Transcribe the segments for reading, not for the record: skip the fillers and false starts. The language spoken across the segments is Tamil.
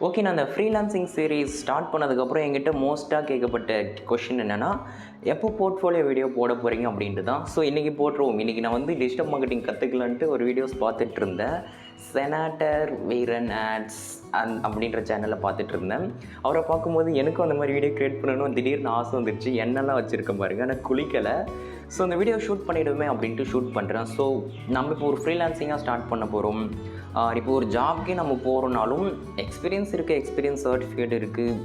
ஓகே. நான் அந்த ஃப்ரீலான்சிங் சீரிஸ் ஸ்டார்ட் பண்ணதுக்கப்புறம் என்கிட்ட மோஸ்ட்டாக கேட்கப்பட்ட கொஷின் என்னென்னா, எப்போ போர்ட்ஃபோலியோ வீடியோ போட போகிறீங்க அப்படின்ட்டு தான். ஸோ இன்றைக்கி போட்டுருவோம். இன்றைக்கி நான் வந்து டிஜிட்டல் மார்க்கெட்டிங் கற்றுக்கலான்ட்டு ஒரு வீடியோஸ் பார்த்துட்டு இருந்தேன். செனாட்டர் வீரன் ஆட்ஸ் அப்படின்ற சேனலில் பார்த்துட்டு இருந்தேன். அவரை பார்க்கும்போது எனக்கும் அந்த மாதிரி வீடியோ க்ரியேட் பண்ணணும் திடீர்னு ஆசை வந்துருச்சு. எண்ணெல்லாம் வச்சுருக்கேன் பாருங்கள், ஆனால் குளிக்கலை. ஸோ அந்த வீடியோ ஷூட் பண்ணிவிடுமே அப்படின்ட்டு ஷூட் பண்ணுறேன். ஸோ நம்ம இப்போ ஒரு ஃப்ரீலான்சிங்காக ஸ்டார்ட் பண்ண போகிறோம். இப்போ ஒரு ஜாப்க்கே நம்ம போகிறோனாலும் எக்ஸ்பீரியன்ஸ் சர்டிஃபிகேட் இருக்குது.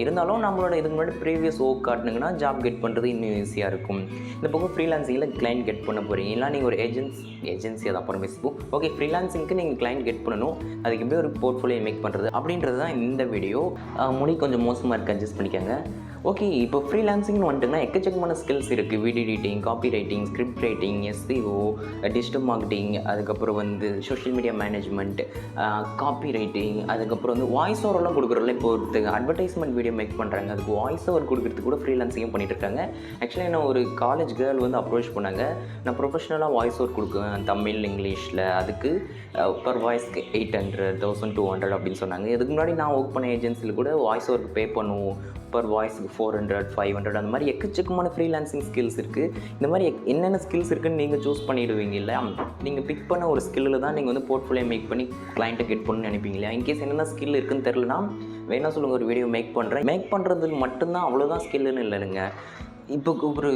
இருந்தாலும் நம்மளோட இதுக்கு முன்னாடி ப்ரீவியஸ் ஒர்க் காட்டினீங்கன்னா ஜாப் கெட் பண்ணுறது இன்னும் ஈஸியாக இருக்கும். இந்த பக்கம் ஃப்ரீலான்சிங்கில் கிளைண்ட் கெட் பண்ண போகிறீங்க, இல்லை நீங்கள் ஒரு ஏஜென்சி அதை அப்புறம் பேசுவோம். ஓகே, ஃப்ரீலான்சிங்க்கு நீங்கள் கிளைண்ட் கெட் பண்ணணும். அதுக்கு எப்படி ஒரு போர்ட்ஃபோலியோ மேக் பண்ணுறது அப்படின்றது தான் இந்த வீடியோ. முடி கொஞ்சம் மோசமாக இருக்குது, அட்ஜஸ்ட் பண்ணிக்கோங்க. ஓகே, இப்போ ஃப்ரீலான்சிங்னு வந்துட்டுங்கன்னா எக்கச்சக்கமான ஸ்கில்ஸ் இருக்குது. Video editing, copy writing, script writing, SEO, digital marketing, அதுக்கப்புறம் வந்து social media management, copy writing, அதுக்கப்புறம் வந்து வாய்ஸ் ஓவரெல்லாம் கொடுக்குறோம்ல. இப்போ ஒருத்தர் அட்வர்டைஸ்மெண்ட் வீடியோ மேக் பண்ணுறாங்க, அதுக்கு வாய்ஸ் ஓவர் கொடுக்குறதுக்கு கூட ஃப்ரீலான்சிங்கும் பண்ணிட்டு இருக்காங்க. ஆக்சுவலி நான் ஒரு காலேஜ் கேர்ள் வந்து அப்ரோச் பண்ணாங்க. நான் ப்ரொஃபஷனலாக வாய்ஸ் ஓவர் கொடுக்குவேன் தமிழ் இங்கிலீஷில். அதுக்கு பர் வாய்ஸ்க்கு 800, 1200 அப்படின்னு சொன்னாங்க. இதுக்கு முன்னாடி நான் ஒர்க் பண்ண ஏஜென்சியில் கூட வாய்ஸ் ஓவருக்கு பே பண்ணுவோம். பர் வாய்ஸுக்கு 400, 500 அந்த மாதிரி எக்கச்சக்கமான ஃப்ரீலான்சிங் ஸ்கில்ஸ் இருக்குது. இந்த மாதிரி என்னென்ன ஸ்கில்ஸ் இருக்குதுன்னு நீங்கள் சூஸ் பண்ணிடுவீங்க இல்லையா? நீங்கள் பிக் பண்ண ஒரு ஸ்கில்லில் தான் நீங்கள் வந்து போர்ட்ஃபோலியோ மேக் பண்ணி கிளைண்ட்டை கெட் பண்ணணும்னு நினைப்பீங்க இல்லையா? இன்கேஸ் என்னென்ன ஸ்கில் இருக்குன்னு தெரிலனா வேணா சொல்லுங்கள், ஒரு வீடியோ மேக் பண்ணுறேன். மேக் பண்ணுறதுக்கு மட்டும்தான் அவ்வளோதான் ஸ்கில்லுன்னு இல்லைங்க. இப்போ ஒரு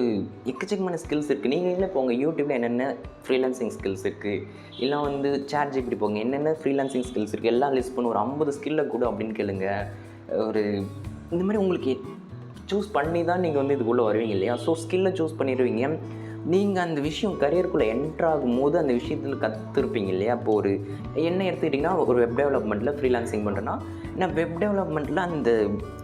எக்கச்சக்கமான ஸ்கில்ஸ் இருக்குது. நீங்களே இப்போ உங்கள் யூடியூப்பில் என்னென்ன ஃப்ரீலான்சிங் ஸ்கில்ஸ் இருக்குது, இல்லை வந்து ChatGPT போங்க, என்னென்ன ஃப்ரீலான்சிங் ஸ்கில்ஸ் இருக்குது எல்லாம் லிஸ்ட் பண்ணி ஒரு 50 ஸ்கில்லை கூட அப்படின்னு கேளுங்க. ஒரு இந்த மாதிரி உங்களுக்கு சூஸ் பண்ணி தான் நீங்கள் வந்து இதுக்குள்ளே வருவீங்க இல்லையா? ஸோ ஸ்கில்லை சூஸ் பண்ணிடுவீங்க. நீங்கள் அந்த விஷயம் கரியருக்குள்ளே என்ட்ராகும் போது அந்த விஷயத்தில் கற்றுருப்பீங்க இல்லையா? இப்போ ஒரு என்ன எடுத்துக்கிட்டிங்கன்னா, ஒரு வெப் டெவலப்மெண்ட்டில் ஃப்ரீலான்சிங் பண்ணுறேன்னா, நான் வெப் டெவலப்மெண்ட்டில் அந்த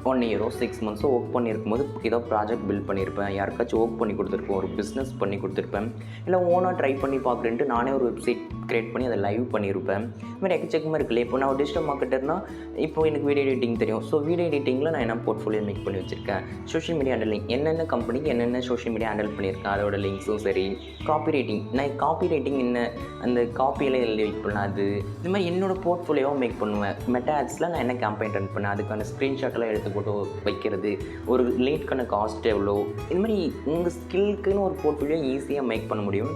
1 இயரோ 6 மந்த்ஸோ ஒர்க் பண்ணியிருக்கும் போது ஏதோ ப்ராஜெக்ட் பில்ட் பண்ணியிருப்பேன், யாருக்காச்சும் ஒர்க் பண்ணி கொடுத்துருப்பேன், ஒரு பிஸ்னஸ் பண்ணி கொடுத்துருப்பேன், இல்லை ஓனாக ட்ரை பண்ணி பார்க்குறேன்ட்டு நானே ஒரு வெப்சைட் க்ரியேட் பண்ணி அதை லைவ் பண்ணியிருப்பேன். இது மாதிரி எக்கச்சக்கமாக இருக்குல்ல. இப்போ நான் ஒரு டிஜிட்டல் மார்க்கெட்டர்னால் இப்போ எனக்கு வீடியோ எடிட்டிங் தெரியும். ஸோ வீடியோ எடிட்டிங்கில் நான் என்ன போர்ட்ஃபோலியோ மேக் பண்ணி வச்சுருக்கேன். சோஷியல் மீடியா ஹேண்டலிங், என்னென்ன கம்பெனிக்கு என்னென்ன சோஷியல் மீடியா ஹேண்டில் பண்ணியிருக்கேன் அதோட லிங்க்ஸும் சரி. காப்பி ரைட்டிங், நான் காப்பி ரைட்டிங் என்ன அந்த காப்பியில் எழுதி வைப்பேன், அது இது மாதிரி என்னோடய போர்ட்ஃபோலியோவும் மேக் பண்ணுவேன். மெட்டா ஆட்ஸில் நான் என்ன கேம்பெயின் ரன் பண்ணேன், அதுக்கான ஸ்க்ரீன்ஷாட்டெல்லாம் எடுத்து போட்டு வைக்கிறது, ஒரு லீட்க்கான காஸ்ட் எவ்வளோ, இது மாதிரி உங்கள் ஸ்கில்க்குன்னு ஒரு போர்ட்ஃபோலியோ ஈஸியாக மேக் பண்ண முடியும்.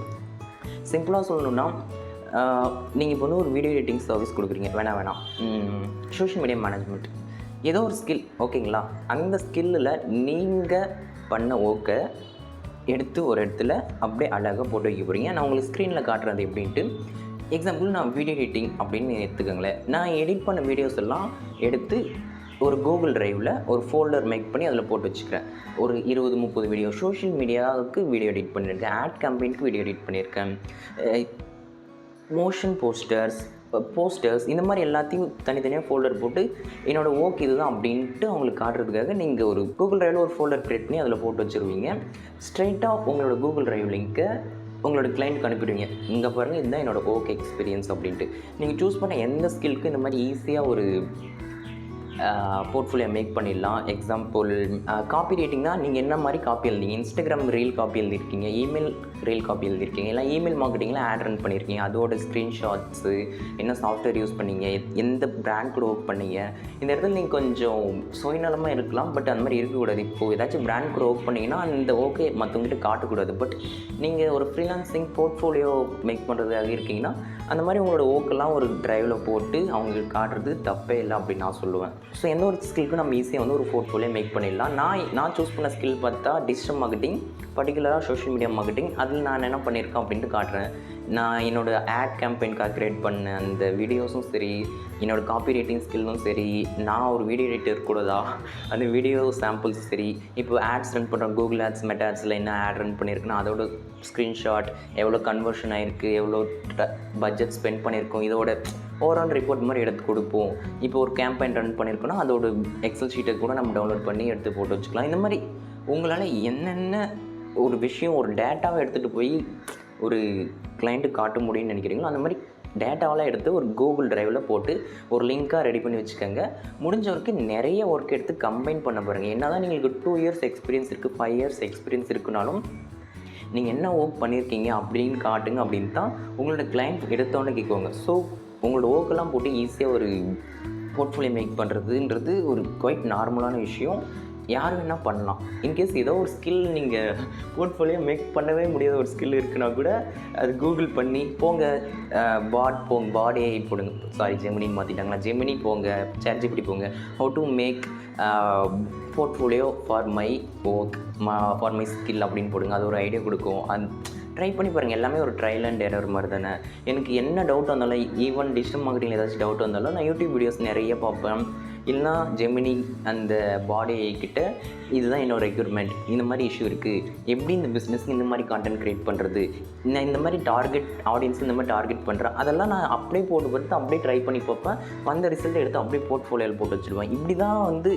சிம்பிளாக சொல்லணுன்னா, நீங்கள் இப்போ வந்து ஒரு வீடியோ எடிட்டிங் சர்வீஸ் கொடுக்குறீங்க, வேணாம் சோஷியல் மீடியா மேனேஜ்மெண்ட், ஏதோ ஒரு ஸ்கில் ஓகேங்களா? அந்த ஸ்கில்லில் நீங்கள் பண்ண ஒர்க்கை எடுத்து ஒரு இடத்துல அப்படியே அழகாக போட்டு வைக்க போகிறீங்க. நான் உங்களுக்கு ஸ்க்ரீனில் காட்டுறது எப்படின்ட்டு. எக்ஸாம்பிள், நான் வீடியோ எடிட்டிங் அப்படின்னு எடுத்துக்கோங்களேன். நான் எடிட் பண்ண வீடியோஸ் எல்லாம் எடுத்து ஒரு கூகுள் ட்ரைவில் ஒரு ஃபோல்டர் மேக் பண்ணி அதில் போட்டு வச்சுக்கிறேன். ஒரு 20-30 வீடியோ சோஷியல் மீடியாவுக்கு வீடியோ எடிட் பண்ணியிருக்கேன், ஆட் கேம்பெயினுக்கு வீடியோ எடிட் பண்ணியிருக்கேன், மோஷன் போஸ்டர்ஸ் இந்த மாதிரி எல்லாத்தையும் தனித்தனியாக ஃபோல்டர் போட்டு என்னோடய ஒர்க் இது தான் அப்படின்ட்டு அவங்களுக்கு காட்டுறதுக்காக நீங்கள் ஒரு கூகுள் ட்ரைவில் ஒரு ஃபோல்டர் க்ரியேட் பண்ணி அதில் போட்டு வச்சுருவீங்க. ஸ்ட்ரைட்டாக உங்களோட கூகுள் ட்ரைவ் லிங்க்கை உங்களோட கிளைண்ட்டுக்கு அனுப்பிடுவீங்க. இங்கே பாருங்கள், இதுதான் என்னோடய ஒர்க் எக்ஸ்பீரியன்ஸ் அப்படின்ட்டு. நீங்கள் சூஸ் பண்ண எந்த ஸ்கில்க்கு இந்த மாதிரி ஈஸியாக ஒரு போர்ட்ஃபோலியோ மேக் பண்ணிடலாம். எக்ஸாம்பிள், காப்பி ரைட்டிங்னா நீங்கள் என்ன மாதிரி காப்பி எழுதிங்க, இன்ஸ்டாகிராம் ரீல் காப்பி எழுதிருக்கீங்க, இமெயில் ரீல் காப்பி எழுதிருக்கீங்க, இல்லை இமெயில் மார்க்கெட்டிங்கில் ஆட் ரன் பண்ணியிருக்கீங்க, அதோட ஸ்க்ரீன்ஷாட்ஸு, என்ன சாஃப்ட்வேர் யூஸ் பண்ணீங்க, எந்த பிராண்ட் கூட ஒர்க் பண்ணீங்க. இந்த இடத்துல நீங்கள் கொஞ்சம் சுயநலமாக இருக்கலாம், பட் அந்த மாதிரி இருக்கக்கூடாது. இப்போது ஏதாச்சும் பிராண்ட் கூட ஒர்க் பண்ணிங்கன்னா அந்த ஓகே மற்றவங்ககிட்ட காட்டக்கூடாது. பட் நீங்கள் ஒரு ஃப்ரீலான்சிங் போர்ட்ஃபோலியோ மேக் பண்ணுறதுக்காக இருக்கீங்கன்னா அந்த மாதிரி உங்களோட ஒர்க்கெல்லாம் ஒரு ட்ரைவில் போட்டு அவங்களுக்கு காட்டுறது தப்பே இல்லை அப்படின்னு நான் சொல்லுவேன். ஸோ எந்த ஒரு ஸ்கில்க்கும் நம்ம ஈஸியாக வந்து ஒரு போர்ட்ஃபோலியோ மேக் பண்ணிடலாம். நான் சூஸ் பண்ண ஸ்கில் பார்த்தா டிஜிட்டல் மார்க்கெட்டிங், பர்டிகுலராக சோஷியல் மீடியா மார்க்கெட்டிங். அதில் நான் என்ன பண்ணியிருக்கேன் அப்படின்ட்டு காட்டுறேன். நான் என்னோடய ஆட் கேம்பெயின்காக க்ரியேட் பண்ண அந்த வீடியோஸும் சரி, என்னோடய காப்பி ரைட்டிங் ஸ்கில்லும் சரி, நான் ஒரு வீடியோ எடிட்டர் கூட தான் அந்த வீடியோ சாம்பிள்ஸ் சரி, இப்போ ஆட்ஸ் ரன் பண்ணுறோம், கூகுள் ஆட்ஸ், மெட்டா ஆட்ஸில் என்ன ஆட் ரன் பண்ணியிருக்குன்னா அதோட ஸ்க்ரீன்ஷாட், எவ்வளோ கன்வர்ஷன் ஆகிருக்கு, எவ்வளோ பட்ஜெட் ஸ்பெண்ட் பண்ணியிருக்கோம், இதோட ஓவரால் ரிப்போர்ட் மாதிரி எடுத்து கொடுப்போம். இப்போ ஒரு கேம்பெயின் ரன் பண்ணியிருக்கோன்னா அதோட எக்ஸல் ஷீட்டை கூட நம்ம டவுன்லோட் பண்ணி எடுத்து போட்டு வச்சுக்கலாம். இந்த மாதிரி உங்களால் என்னென்ன ஒரு விஷயம், ஒரு டேட்டாவை எடுத்துகிட்டு போய் ஒரு கிளைண்ட்டுக்கு காட்ட முடியும்னு நினைக்கிறீங்களோ அந்த மாதிரி டேட்டாவெலாம் எடுத்து ஒரு கூகுள் ட்ரைவில் போட்டு ஒரு லிங்க்காக ரெடி பண்ணி வச்சுக்கோங்க. முடிஞ்ச வரைக்கும் நிறைய ஒர்க் எடுத்து கம்பைன் பண்ண பாருங்கள். என்ன தான் நீங்கள் 2 இயர்ஸ் எக்ஸ்பீரியன்ஸ் இருக்குது, 5 இயர்ஸ் எக்ஸ்பீரியன்ஸ் இருக்குனாலும் நீங்கள் என்ன ஒர்க் பண்ணியிருக்கீங்க அப்படின்னு காட்டுங்க. அப்படின்னு தான் உங்களோட கிளைண்ட் எடுத்தோன்னே கேட்குவாங்க. ஸோ உங்களோட ஒர்க்கெல்லாம் போட்டு ஈஸியாக ஒரு போர்ட்ஃபோலியோ மேக் பண்ணுறதுன்றது ஒரு குவைட் நார்மலான விஷயம். யார் வேணால் பண்ணலாம். இன்கேஸ் ஏதோ ஒரு ஸ்கில் நீங்கள் போர்ட்ஃபோலியோ மேக் பண்ணவே முடியாத ஒரு ஸ்கில் இருக்குன்னா கூட அது கூகுள் பண்ணி போங்க, பாட் ஏஐ போடுங்க, சாரி ஜெமினின்னு மாற்றிட்டாங்களா, ஜெமினி போங்க, ChatGPT போங்க, how to make portfolio for my work, for my skill அப்படின்னு போடுங்க. அது ஒரு ஐடியா கொடுக்கும். ட்ரை பண்ணி பாருங்கள். எல்லாமே ஒரு ட்ரையல் அண்ட் எரர் மாதிரி தானே. எனக்கு என்ன டவுட் வந்தாலும், ஈவன் டிஜிட்டல் மார்க்கெட்டிங்கில் ஏதாச்சும் டவுட் வந்தாலும் நான் யூடியூப் வீடியோஸ் நிறைய பார்ப்பேன். இல்லைனா ஜெமினி அந்த பாடி கிட்ட இதுதான் என்னோட ரெக்யூர்மெண்ட், இந்த மாதிரி இஷ்யூ இருக்குது, எப்படி இந்த பிஸ்னஸ்க்கு இந்த மாதிரி கான்டென்ட் க்ரியேட் பண்ணுறது, நான் இந்த மாதிரி டார்கெட் ஆடியன்ஸ் இந்த மாதிரி டார்கெட் பண்ணுறேன், அதெல்லாம் நான் அப்படியே போட்டு அப்படியே ட்ரை பண்ணி பார்ப்பேன். வந்த ரிசல்ட்டை எடுத்து அப்படியே போர்ட்ஃபோலியோவில் போட்டு வச்சுடுவேன். இப்படி தான் வந்து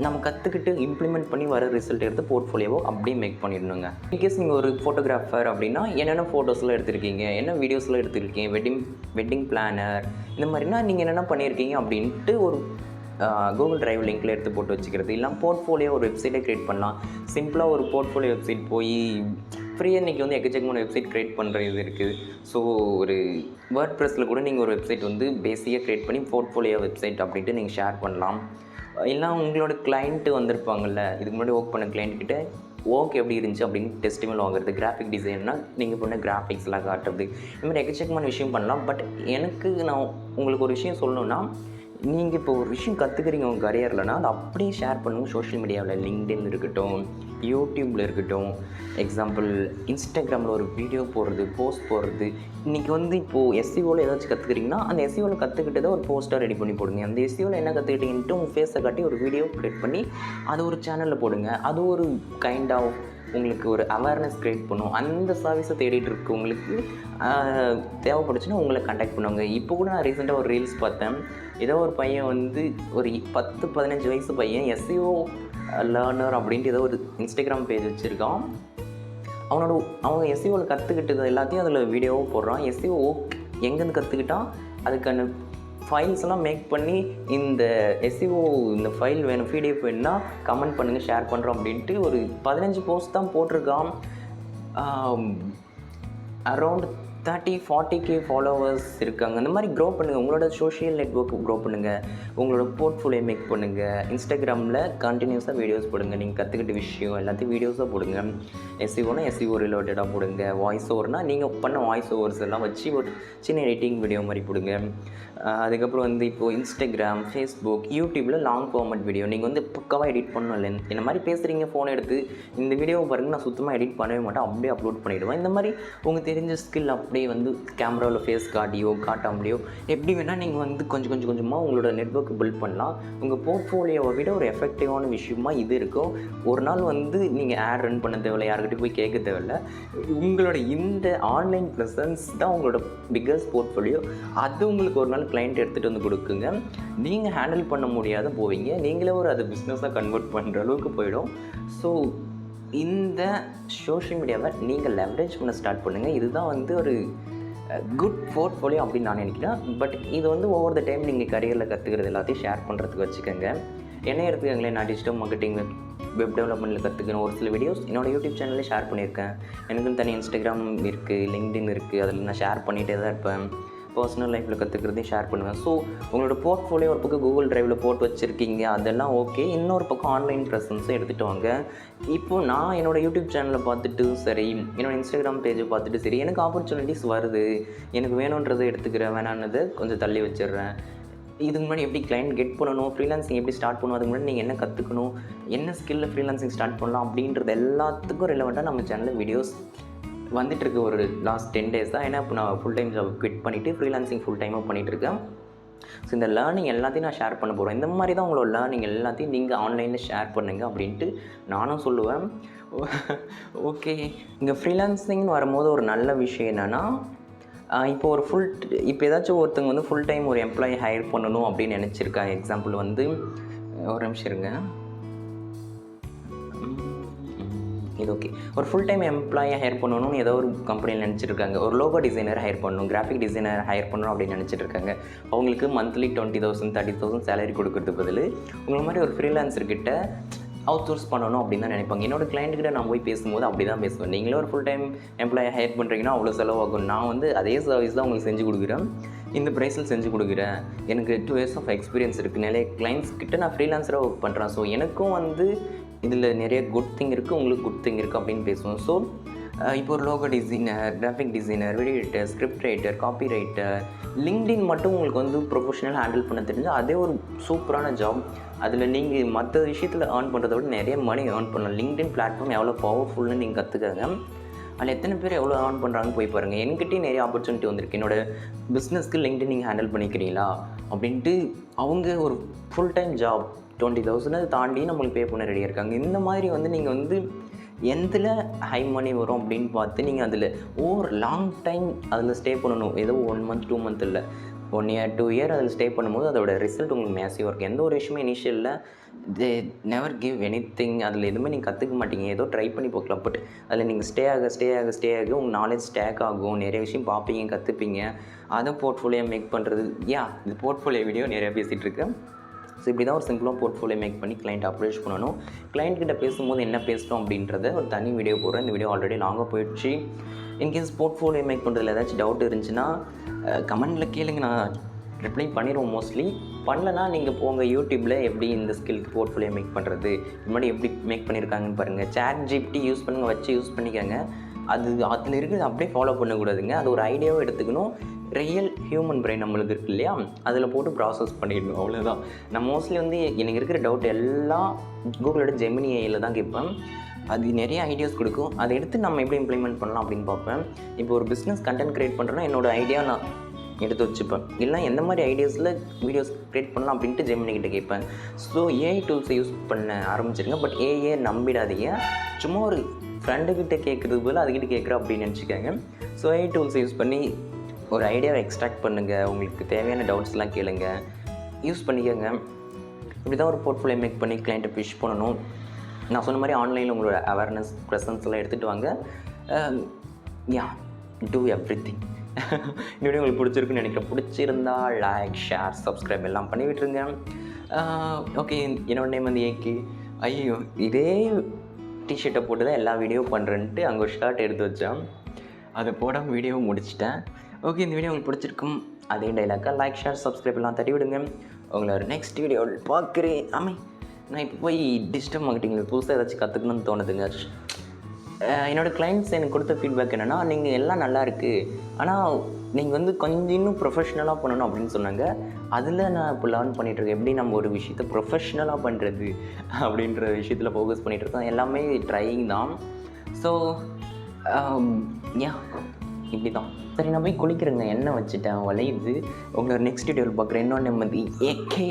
நம்ம கற்றுக்கிட்டு இம்ப்ளிமெண்ட் பண்ணி வர ரிசல்ட் எடுத்து போர்ட்ஃபோலியோவோ அப்படியே மேக் பண்ணிடணுங்க. இன்கேஸ் நீங்கள் ஒரு ஃபோட்டோகிராஃபர் அப்படின்னா என்னென்ன ஃபோட்டோஸ்லாம் எடுத்திருக்கீங்க, என்ன வீடியோஸ்லாம் எடுத்திருக்கீங்க, வெட்டிங் பிளானர் இந்த மாதிரினா நீங்கள் என்னென்ன பண்ணியிருக்கீங்க அப்படின்ட்டு ஒரு கூகுள் ட்ரைவ் லிங்க்கில் எடுத்து போட்டு வச்சுக்கிறது. இல்லை போர்ட்ஃபோலியோ ஒரு வெப்சைட்டை க்ரியேட் பண்ணலாம். சிம்பிளாக ஒரு போர்ட்ஃபோலியோ வெப்சைட் போய் ஃப்ரீயாக இன்றைக்கி வந்து எக்கச்சக்கமான வெப்சைட் க்ரியேட் பண்ணுற இது இருக்குது. ஸோ ஒரு வேர்ட் ப்ரெஸ்ஸில் கூட நீங்கள் ஒரு வெப்சைட் வந்து பேசிக்காக க்ரியேட் பண்ணி போர்ட்ஃபோலியோ வெப்சைட் அப்படின்ட்டு நீங்கள் ஷேர் பண்ணலாம். இல்லை உங்களோட கிளைண்ட்டு வந்திருப்பாங்கள்ல, இதுக்கு முன்னாடி ஒர்க் பண்ண கிளைண்ட்கிட்ட ஒர்க் எப்படி இருந்துச்சு அப்படின்னு டெஸ்டிமெண்ட் வாங்குறது, கிராஃபிக் டிசைன்னா நீங்கள் பண்ண கிராஃபிக்ஸ்லாம் காட்டுறது, இந்த மாதிரி எக்கச்சக்கமான விஷயம் பண்ணலாம். பட் எனக்கு நான் உங்களுக்கு ஒரு விஷயம் சொல்லணுன்னா, நீங்கள் இப்போ ஒரு விஷயம் கற்றுக்குறீங்க உங்கள் கரியர்லனா அதை அப்படியே ஷேர் பண்ணுங்கள். சோஷியல் மீடியாவில் லிங்க்டின் இருக்கட்டும், யூடியூப்பில் இருக்கட்டும், எக்ஸாம்பிள் இன்ஸ்டாகிராமில் ஒரு வீடியோ போடுறது, போஸ்ட் போடுறது. இன்றைக்கி வந்து இப்போது எஸ்சிஓவில் ஏதாச்சும் கற்றுக்குறீங்கன்னா அந்த எஸ்சிஓவில் கற்றுக்கிட்டதை ஒரு போஸ்ட்டாக ரெடி பண்ணி போடுங்க. அந்த எஸ்சிஓவில் என்ன கற்றுக்கிட்டீங்கன்ட்டு உங்கள் ஃபேஸை காட்டி ஒரு வீடியோ க்ரியேட் பண்ணி அது ஒரு சேனலில் போடுங்க. அது ஒரு கைண்ட் ஆஃப் உங்களுக்கு ஒரு அவேர்னஸ் க்ரியேட் பண்ணும். அந்த சர்வீஸை தேடிட்டு இருக்கு உங்களுக்கு தேவைப்படுச்சுன்னா உங்களை கான்டாக்ட் பண்ணுவாங்க. இப்போ கூட நான் ரீசெண்டாக ஒரு ரீல்ஸ் பார்த்தேன். ஏதோ ஒரு பையன் வந்து ஒரு 10-15 வயசு பையன் எஸ்சிஓ லேர்னர் அப்படின்ட்டு ஏதோ ஒரு இன்ஸ்டாகிராம் பேஜ் வச்சுருக்கான். அவங்க எஸ்சிஓவில் கற்றுக்கிட்டது எல்லாத்தையும் அதில் வீடியோவாக போடுறான். எஸ்சிஓ எங்கேருந்து கற்றுக்கிட்டான், அதுக்கான ஃபைல்ஸ் எல்லாம் மேக் பண்ணி இந்த எஸ்சிஓ இந்த ஃபைல் வேணும், பிடிஎஃப் வேணும்னா கமெண்ட் பண்ணுங்கள், ஷேர் பண்ணுறோம் அப்படின்ட்டு ஒரு 15 போஸ்ட் தான் போட்டிருக்கான். அரௌண்ட் 30-40K ஃபாலோவர்ஸ் இருக்காங்க. இந்த மாதிரி க்ரோ பண்ணுங்கள். உங்களோட சோஷியல் நெட்வொர்க் க்ரோ பண்ணுங்கள். உங்களோட போர்ட்ஃபோலியோ மேக் பண்ணுங்கள். இன்ஸ்டாகிராமில் கண்டினியூஸாக வீடியோஸ் போடுங்க. நீங்கள் கற்றுக்கிட்ட விஷயம் எல்லாத்தையும் வீடியோஸாக போடுங்க. எஸ்சிஓனா எஸ்சிஓ ரிலேட்டடாக போடுங்க. வாய்ஸ் ஓவர்னால் நீங்கள் பண்ண வாய்ஸ் ஓவர்ஸ் எல்லாம் வச்சு ஒரு சின்ன எடிட்டிங் வீடியோ மாதிரி போடுங்க. அதுக்கப்புறம் வந்து இப்போது இன்ஸ்டாகிராம், ஃபேஸ்புக், யூடியூப்பில் லாங் ஃபார்மட் வீடியோ நீங்கள் வந்து பக்காவாக எடிட் பண்ணணும். இல்லை இந்த மாதிரி பேசுகிறீங்க, ஃபோன் எடுத்து இந்த வீடியோவை பாருங்கள், நான் சுத்தமாக எடிட் பண்ணவே மாட்டேன், அப்படியே அப்லோட் பண்ணிவிடுவேன். இந்த மாதிரி உங்களுக்கு தெரிஞ்ச ஸ்கில் அப்படியே வந்து கேமராவில் ஃபேஸ் காட்டியோ காட்டாமலையோ எப்படி வேணால் நீங்கள் வந்து கொஞ்சமாக உங்களோட நெட்வொர்க் பில்ட் பண்ணலாம். உங்கள் போர்ட்ஃபோலியோவை விட ஒரு எஃபெக்டிவான விஷயமா இது இருக்கும். ஒரு நாள் வந்து நீங்கள் ஆட் ரன் பண்ண தேவையில்லை, யார்கிட்ட போய் கேட்க தேவையில்லை. உங்களோட இந்த ஆன்லைன் ப்ரெசன்ஸ் தான் உங்களோட பிக்கஸ்ட் போர்ட்ஃபோலியோ. அது உங்களுக்கு ஒரு நாள் கிளைண்ட் எடுத்துகிட்டு வந்து கொடுக்குங்க. நீங்கள் ஹேண்டில் பண்ண முடியாத போவீங்க, நீங்களே ஒரு அது பிஸ்னஸாக கன்வெர்ட் பண்ணுற அளவுக்கு போயிடும். ஸோ இந்த சோஷியல் மீடியாவை நீங்கள் லெவரேஜ் பண்ண ஸ்டார்ட் பண்ணுங்கள். இதுதான் வந்து ஒரு குட் போர்ட்ஃபோலியோ அப்படின்னு நான் நினைக்கிறேன். பட் இது வந்து ஓவர் த டைம் நீங்கள் கரியரில் கற்றுக்கிறது எல்லாத்தையும் ஷேர் பண்ணுறதுக்கு வச்சுக்கோங்க. என்ன எடுத்துக்கங்களேன், நான் டிஜிட்டல் மார்க்கெட்டிங் வெப் டெவலப்மெண்ட்டில் கற்றுக்கணும் ஒரு சில வீடியோஸ் என்னோடய யூடியூப் சேனலில் ஷேர் பண்ணியிருக்கேன். எனக்குன்னு தனி இன்ஸ்டாகிராம் இருக்குது, லிங்க்டின் இருக்குது, அதில் நான் ஷேர் பண்ணிகிட்டே தான் இருப்பேன். பர்சனல் லைஃப்பில் கற்றுக்கிறதையும் ஷேர் பண்ணுவேன். ஸோ உங்களோட போர்ட்ஃபோலியோ ஒரு பக்கம் கூகுள் ட்ரைவில் போட்டு வச்சுருக்கீங்க, அதெல்லாம் ஓகே. இன்னொரு பக்கம் ஆன்லைன் ப்ரெசன்ஸும் எடுத்துகிட்டு வாங்க. இப்போது நான் என்னோடய யூடியூப் சேனலை பார்த்துட்டு சரி, என்னோடய இன்ஸ்டாகிராம் பேஜை பார்த்துட்டு சரி, எனக்கு ஆப்பர்ச்சுனிட்டிஸ் வருது, எனக்கு வேணுன்றதை எடுத்துக்கிறேன், வேணான்னதை கொஞ்சம் தள்ளி வச்சிடுறேன். இதுக்கு முன்னாடி எப்படி கிளைண்ட் கெட் பண்ணணும், ஃப்ரீலான்சிங் எப்படி ஸ்டார்ட் பண்ணணும், அதுக்கு முன்னாடி நீங்கள் என்ன கற்றுக்கணும், என்ன ஸ்கில்லில் ஃப்ரீலான்சிங் ஸ்டார்ட் பண்ணலாம் அப்படின்றது எல்லாத்துக்கும் ரிலவெண்ட்டாக நம்ம சேனலில் வீடியோஸ் வந்துட்டுருக்கு. ஒரு லாஸ்ட் 10 days தான். ஏன்னா இப்போ நான் ஃபுல் டைம் ஜாப் குவிட் பண்ணிவிட்டு ஃப்ரீலான்சிங் ஃபுல் டைமாக பண்ணிகிட்ருக்கேன். ஸோ இந்த லேர்னிங் எல்லாத்தையும் நான் ஷேர் பண்ண போகிறேன். இந்த மாதிரி தான் உங்களோட லேர்னிங் எல்லாத்தையும் நீங்கள் ஆன்லைனில் ஷேர் பண்ணுங்கள் அப்படின்ட்டு நானும் சொல்லுவேன். ஓகே, இங்கே ஃப்ரீலான்சிங்னு வரும்போது ஒரு நல்ல விஷயம் என்னென்னா, இப்போ இப்போ ஏதாச்சும் ஒருத்தங்க வந்து ஃபுல் டைம் ஒரு எம்ப்ளாயி ஹையர் பண்ணணும் அப்படின்னு நினச்சிருக்காங்க. எக்ஸாம்பிள் வந்து ஒரு நிமிஷம் இருங்க, இது ஓகே. ஒரு ஃபுல் டைம் எம்ப்ளாயை ஹையர் பண்ணணும்னு ஏதோ ஒரு கம்பெனியில் நினச்சிருக்காங்க. ஒரு லோகோ டிசைனர் ஹையர் பண்ணணும், கிராஃபிக் டிசைனர் ஹையர் பண்ணணும் அப்படின்னு நினச்சிட்டு இருக்காங்க. அவங்களுக்கு மந்த்லி 20,000 30,000 சேலரி கொடுக்கறதுக்கு பதில் உங்களை மாதிரி ஒரு ஃப்ரீலான்சர்கிட்ட அவுட் சோர்ஸ் பண்ணணும் அப்படின்னு தான் நினைப்பாங்க. என்னோட கிளைண்ட்கிட்ட நான் போய் பேசும்போது அப்படி தான் பேசுவேன். நீங்களே ஒரு ஃபுல் டைம் எம்ப்ளாயை ஹையர் பண்ணுறீங்கன்னா அவ்வளோ செலவாகும், நான் வந்து அதே சர்வீஸ் தான் உங்களுக்கு செஞ்சு கொடுக்குறேன். இந்த ப்ரைஸில் செஞ்சு கொடுக்குறேன், எனக்கு 2 இயர்ஸ் ஆஃப் எக்ஸ்பீரியன்ஸ் இருக்குது, நிறைய கிளைண்ட்ஸ் கிட்ட நான் ஃப்ரீலான்ஸராக ஒர்க் பண்ணுறேன், ஸோ எனக்கும் வந்து இதில் நிறைய குட் திங் இருக்குது, உங்களுக்கு குட் திங் இருக்குது அப்படின்னு பேசுவோம். ஸோ இப்போ ஒரு logo designer, graphic designer, video editor, script writer, copy writer, LinkedIn மட்டும் உங்களுக்கு வந்து ப்ரொஃபஷனல் ஹேண்டில் பண்ண தெரிஞ்சால் அதே ஒரு சூப்பரான ஜாப். அதில் நீங்கள் மற்ற விஷயத்தில் ஏர்ன் பண்ணுறத விட நிறைய மணி ஏர்ன் பண்ணலாம். லிங்க்டின் பிளாட்ஃபார்ம் எவ்வளோ பவர்ஃபுல்னு நீங்கள் கற்றுக்கங்க. அதில் எத்தனை பேர் எவ்வளோ ஏர்ன் பண்ணுறாங்கன்னு போய் பாருங்கள். என்கிட்டயும் நிறைய ஆப்பர்ச்சுனிட்டி வந்திருக்கு. என்னோடய பிஸ்னஸ்க்கு லிங்க்டின் நீங்கள் ஹேண்டில் பண்ணிக்கிறீங்களா அப்படின்ட்டு அவங்க ஒரு ஃபுல் டைம் ஜாப் 20,000 தாண்டி நம்மளுக்கு பே பண்ண ரெடியாக இருக்காங்க. இந்த மாதிரி வந்து நீங்கள் வந்து எந்தில் ஹை மணி வரும் அப்படின்னு பார்த்து நீங்கள் அதில் ஓவர் லாங் டைம் அதில் ஸ்டே பண்ணணும். ஏதோ 1 மந்த் 2 மந்த் இல்லை, 1 இயர் 2 இயர் அதில் ஸ்டே பண்ணும்போது அதோட ரிசல்ட் உங்களுக்கு மேசிவாக இருக்கும். எந்த ஒரு விஷயமே இனிஷியலில் தே நெவர் கிவ் எனிதிங். அதில் எதுவுமே நீங்கள் கற்றுக்க மாட்டீங்க, ஏதோ ட்ரை பண்ணி பார்க்கலாம். பட் அதில் நீங்கள் ஸ்டே ஆக உங்கள் நாலேஜ் ஸ்டேக் ஆகும், நிறைய விஷயம் பார்ப்பீங்க, கற்றுப்பீங்க. அதை போர்ட்ஃபோலியோ மேக் பண்ணுறது. இது போர்ட்ஃபோலியோ வீடியோ நிறையா பேசிகிட்டு இருக்கேன். ஸோ இப்படி தான் ஒரு சிம்பிளாக போர்ட்ஃபோலியோ மேக் பண்ணி கிளைண்ட் அப்ரோச் பண்ணணும். கிளைண்ட்கிட்ட பேசும்போது என்ன பேசுகிறோம் அப்படின்றத ஒரு தனி வீடியோ போடுறேன். இந்த வீடியோ ஆல்ரெடி லாங்காக போயிடுச்சு. இன்கேஸ் போர்ட்ஃபோலியோ மேக் பண்ணுறதுல ஏதாச்சும் டவுட் இருந்துச்சுன்னா கமெண்டில் கேளுங்க, நான் ரிப்ளை பண்ணிடுவோம். மோஸ்ட்லி பண்ணலன்னா நீங்கள் போங்க யூடியூப்பில் எப்படி இந்த ஸ்கில்க்கு போர்ட்ஃபோலியோ மேக் பண்ணுறது, முன்னாடி எப்படி மேக் பண்ணியிருக்காங்கன்னு பாருங்கள். ChatGPT யூஸ் யூஸ் பண்ணிக்கோங்க. அதில் இருக்கிறது அப்படியே ஃபாலோ பண்ணக்கூடாதுங்க. அது ஒரு ஐடியாவை எடுத்துக்கணும். ரியல் ஹியூமன் பிரெயின் நம்மளுக்கு இருக்குது இல்லையா, அதில் போட்டு ப்ராசஸ் பண்ணிடணும், அவ்வளோதான். நான் மோஸ்ட்லி வந்து எனக்கு இருக்கிற டவுட் எல்லாம் கூகுளோட ஜெமினி ஏஐயில் தான் கேட்பேன். அது நிறைய ஐடியாஸ் கொடுக்கும். அதை எடுத்து நம்ம எப்படி இம்ப்ளிமெண்ட் பண்ணலாம் அப்படின்னு பார்ப்பேன். இப்போ ஒரு பிஸ்னஸ் கண்டென்ட் க்ரியேட் பண்ணுறேன்னா என்னோடய ஐடியா நான் எடுத்து வச்சுப்பேன். இல்லைனா எந்த மாதிரி ஐடியாஸில் வீடியோஸ் க்ரியேட் பண்ணலாம் அப்படின்ட்டு ஜெமினி கிட்ட கேட்பேன். ஸோ ஏஐ டூல்ஸை யூஸ் பண்ண ஆரம்பிச்சிருங்க. பட் ஏஐ நம்பிடாதீங்க. சும்மா ஒரு ஃப்ரெண்டுக்கிட்ட கேட்குறது போல் அதுக்கிட்ட கேட்குறேன் அப்படின்னு நினச்சிக்கோங்க. ஸோ ஏஐ டூல்ஸை யூஸ் பண்ணி ஒரு ஐடியாவை எக்ஸ்ட்ராக்ட் பண்ணுங்கள். உங்களுக்கு தேவையான டவுட்ஸ்லாம் கேளுங்க, யூஸ் பண்ணிக்கோங்க. இப்படி தான் ஒரு போர்ட்ஃபோலியோ மேக் பண்ணி கிளைண்ட்டை ஃபிஷ் பண்ணணும். நான் சொன்ன மாதிரி ஆன்லைனில் உங்களோட அவேர்னஸ் ப்ரெசன்ஸ்லாம் எடுத்துகிட்டு வாங்க. Two everything. இந்த வீடியோ உங்களுக்கு பிடிச்சிருக்குன்னு நினைக்கிறேன். பிடிச்சிருந்தா லைக், ஷேர், சப்ஸ்கிரைப் எல்லாம் பண்ணி விட்டுருங்க. ஓகே, என்னோட நேம் வந்து ஏகே. ஐயோ, இதே டிஷர்ட்டை போட்டு தான் எல்லா வீடியோ பண்ணுறேன்ட்டு அங்கே ஒரு ஷர்ட் எடுத்து வச்சேன். அதை போடாமல் வீடியோவும் முடிச்சிட்டேன். ஓகே, இந்த வீடியோ உங்களுக்கு பிடிச்சிருக்கும். அதே டைலாக்காக லைக், ஷேர், சப்ஸ்கிரைப் எல்லாம் தட்டி விடுங்க. உங்களை ஒரு நெக்ஸ்ட் வீடியோவில் பார்க்குறேன். நான் இப்போ போய் டிஜிட்டல் மார்க்கெட்டிங்கில் புதுசாக ஏதாச்சும் கற்றுக்கணும்னு தோணுதுங்க. என்னோடய கிளைண்ட்ஸ் எனக்கு கொடுத்த ஃபீட்பேக் என்னென்னா, நீங்கள் எல்லாம் நல்லா இருக்குது, ஆனால் நீங்கள் வந்து கொஞ்சம் இன்னும் ப்ரொஃபஷ்னலாக பண்ணணும் அப்படின்னு சொன்னாங்க. அதில் நான் இப்போ லேர்ன் பண்ணிகிட்ருக்கேன். எப்படி நம்ம ஒரு விஷயத்தை ப்ரொஃபஷ்னலாக பண்ணுறது அப்படின்ற விஷயத்தில் ஃபோக்கஸ் பண்ணிகிட்ருக்கோம். எல்லாமே ட்ரையிங் தான். ஸோ இப்படி தான். சரி, நான் போய் குளிக்கிறேங்க, எண்ணெய் வச்சுட்டேன், வளையுது. உங்களை நெக்ஸ்ட் வீடியோவில் பார்க்குறேன். இன்னொன்று வந்து ஏகே